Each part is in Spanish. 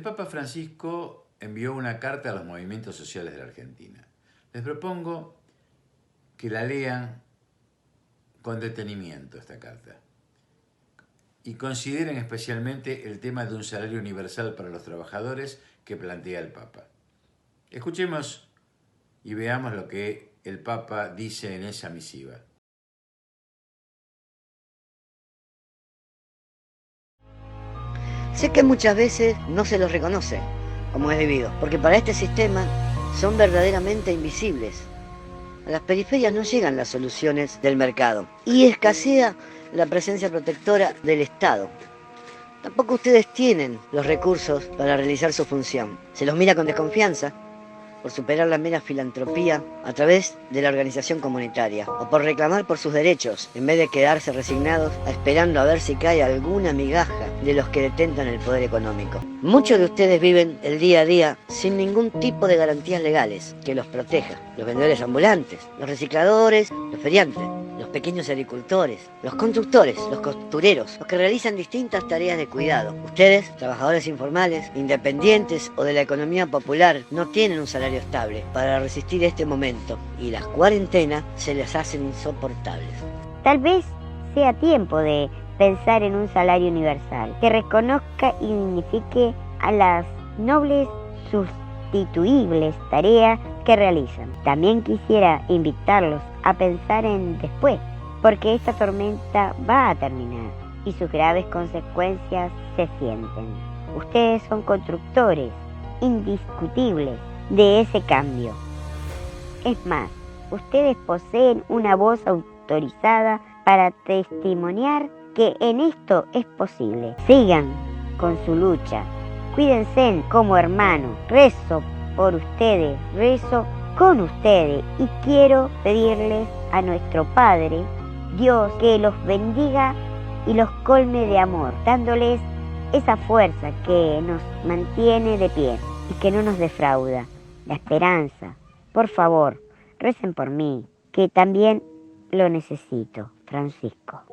El Papa Francisco envió una carta a los movimientos sociales de la Argentina. Les propongo que la lean con detenimiento esta carta y consideren especialmente el tema de un salario universal para los trabajadores que plantea el Papa. Escuchemos y veamos lo que el Papa dice en esa misiva. Sé que muchas veces no se los reconoce como es debido, porque para este sistema son verdaderamente invisibles. A las periferias no llegan las soluciones del mercado y escasea la presencia protectora del Estado. Tampoco ustedes tienen los recursos para realizar su función. Se los mira con desconfianza por superar la mera filantropía a través de la organización comunitaria o por reclamar por sus derechos en vez de quedarse resignados esperando a ver si cae alguna migaja de los que detentan el poder económico. Muchos de ustedes viven el día a día sin ningún tipo de garantías legales que los proteja. Los vendedores ambulantes, los recicladores, los feriantes, los pequeños agricultores, los constructores, los costureros, los que realizan distintas tareas de cuidado. Ustedes, trabajadores informales, independientes o de la economía popular, no tienen un salario estable para resistir este momento y las cuarentenas se les hacen insoportables. Tal vez sea tiempo de pensar en un salario universal que reconozca y dignifique a las nobles sustituibles tareas que realizan. También quisiera invitarlos a pensar en después, porque esta tormenta va a terminar y sus graves consecuencias se sienten. Ustedes son constructores indiscutibles de ese cambio. Es más, ustedes poseen una voz autorizada para testimoniar que en esto es posible. Sigan con su lucha. Cuídense como hermanos. Rezo por ustedes, rezo con ustedes y quiero pedirles a nuestro Padre, Dios, que los bendiga y los colme de amor, dándoles esa fuerza que nos mantiene de pie y que no nos defrauda, la esperanza. Por favor, recen por mí, que también lo necesito. Francisco.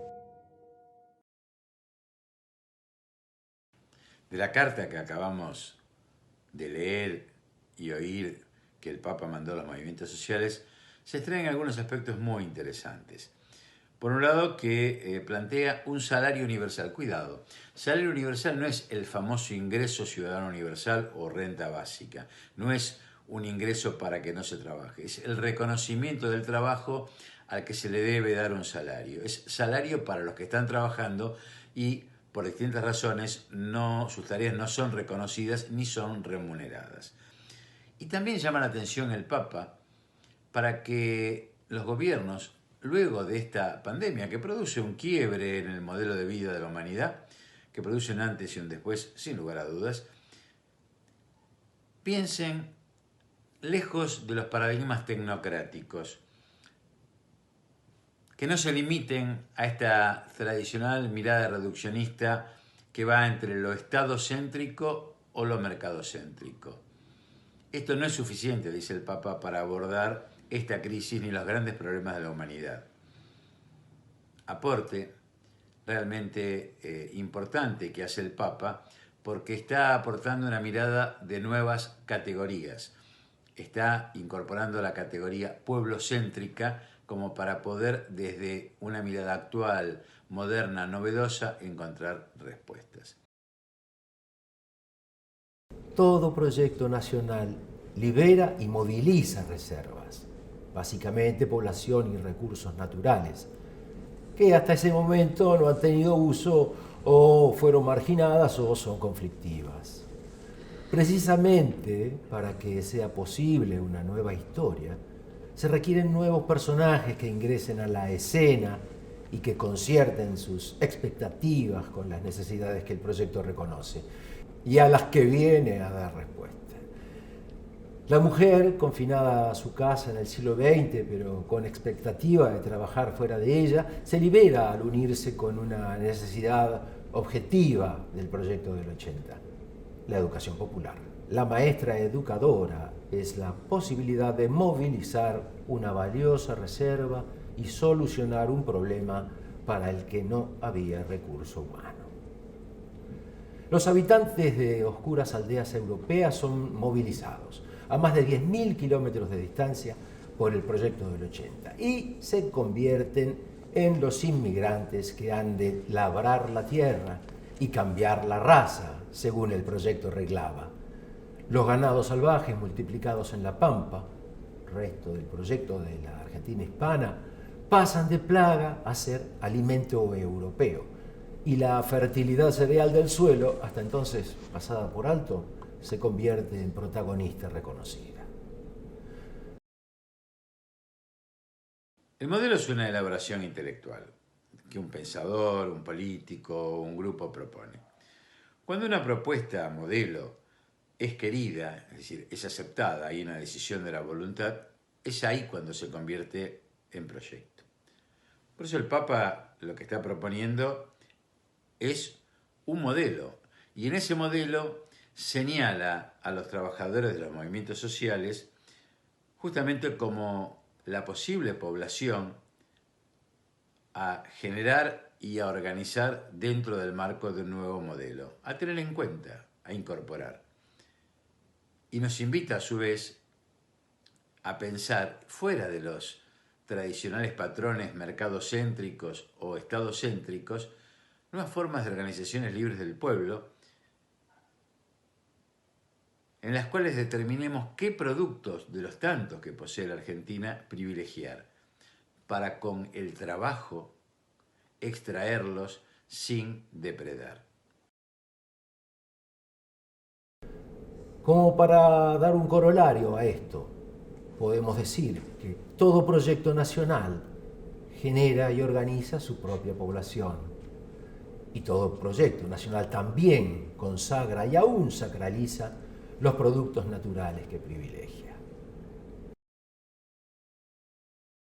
De la carta que acabamos de leer y oír que el Papa mandó a los movimientos sociales, se extraen algunos aspectos muy interesantes. Por un lado, que plantea un salario universal. Cuidado, salario universal no es el famoso ingreso ciudadano universal o renta básica. No es un ingreso para que no se trabaje. Es el reconocimiento del trabajo al que se le debe dar un salario. Es salario para los que están trabajando y por distintas razones sus tareas no son reconocidas ni son remuneradas. Y también llama la atención el Papa para que los gobiernos, luego de esta pandemia que produce un quiebre en el modelo de vida de la humanidad, que produce un antes y un después, sin lugar a dudas, piensen lejos de los paradigmas tecnocráticos, que no se limiten a esta tradicional mirada reduccionista que va entre lo estadocéntrico o lo mercadocéntrico. Esto no es suficiente, dice el Papa, para abordar esta crisis ni los grandes problemas de la humanidad. Aporte realmente importante que hace el Papa porque está aportando una mirada de nuevas categorías. Está incorporando la categoría pueblocéntrica como para poder, desde una mirada actual, moderna, novedosa, encontrar respuestas. Todo proyecto nacional libera y moviliza reservas, básicamente población y recursos naturales, que hasta ese momento no han tenido uso o fueron marginadas o son conflictivas. Precisamente para que sea posible una nueva historia, se requieren nuevos personajes que ingresen a la escena y que concierten sus expectativas con las necesidades que el proyecto reconoce y a las que viene a dar respuesta. La mujer, confinada a su casa en el siglo XX, pero con expectativa de trabajar fuera de ella, se libera al unirse con una necesidad objetiva del proyecto del 80, la educación popular. La maestra educadora es la posibilidad de movilizar una valiosa reserva y solucionar un problema para el que no había recurso humano. Los habitantes de oscuras aldeas europeas son movilizados a más de 10.000 kilómetros de distancia por el proyecto del 80 y se convierten en los inmigrantes que han de labrar la tierra y cambiar la raza, según el proyecto reglaba. Los ganados salvajes multiplicados en la pampa, resto del proyecto de la Argentina hispana, pasan de plaga a ser alimento europeo. Y la fertilidad cereal del suelo, hasta entonces pasada por alto, se convierte en protagonista reconocida. El modelo es una elaboración intelectual que un pensador, un político, un grupo propone. Cuando una propuesta modelo es querida, es decir, es aceptada, hay una decisión de la voluntad, es ahí cuando se convierte en proyecto. Por eso el Papa lo que está proponiendo es un modelo, y en ese modelo señala a los trabajadores de los movimientos sociales justamente como la posible población a generar y a organizar dentro del marco de un nuevo modelo, a tener en cuenta, a incorporar. Y nos invita a su vez a pensar fuera de los tradicionales patrones mercadocéntricos o estadocéntricos, nuevas formas de organizaciones libres del pueblo, en las cuales determinemos qué productos de los tantos que posee la Argentina privilegiar, para con el trabajo extraerlos sin depredar. Como para dar un corolario a esto, podemos decir que todo proyecto nacional genera y organiza su propia población. Y todo proyecto nacional también consagra y aún sacraliza los productos naturales que privilegia.